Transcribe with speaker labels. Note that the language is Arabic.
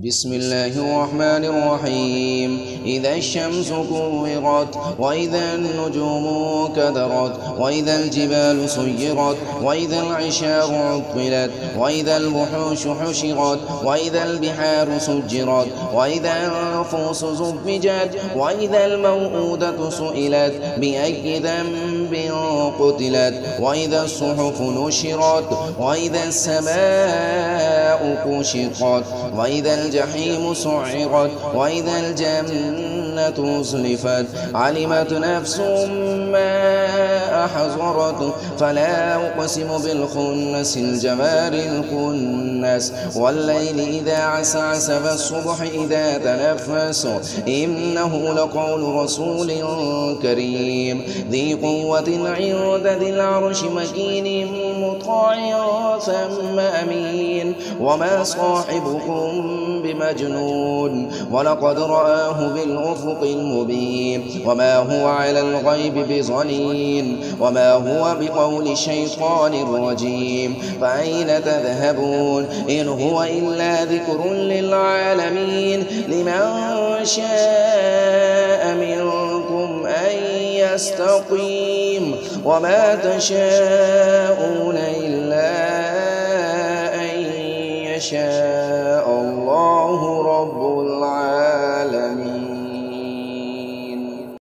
Speaker 1: بسم الله الرحمن الرحيم. إذا الشمس كورت وإذا النجوم كدرت وإذا الجبال سيرت وإذا العشار عطلت وإذا الوحوش حشرت وإذا البحار سجرت وإذا النفوس زوجت وإذا الموءودة سئلت بأي ذنب قتلت وإذا الصحف نشرت وإذا السماء كشطت وإذا الجحيم سعرت وإذا الجنة أزلفت علمت نفس ما أحضرت فلا أقسم بالخنس الجوار الكنس والليل إذا عسعس والصبح إذا تنفس إنه لقول رسول كريم ذي قوة عند ذي العرش مكين مطاع ثم أمين وما صاحبكم بمجنون ولقد رآه بالأفق المبين وما هو على الغيب بضنين وما هو بقول شيطان رجيم فأين تذهبون إن هو إلا ذكر للعالمين لمن شاء منكم أن يستقيم وما تشاءون إلا أن يشاء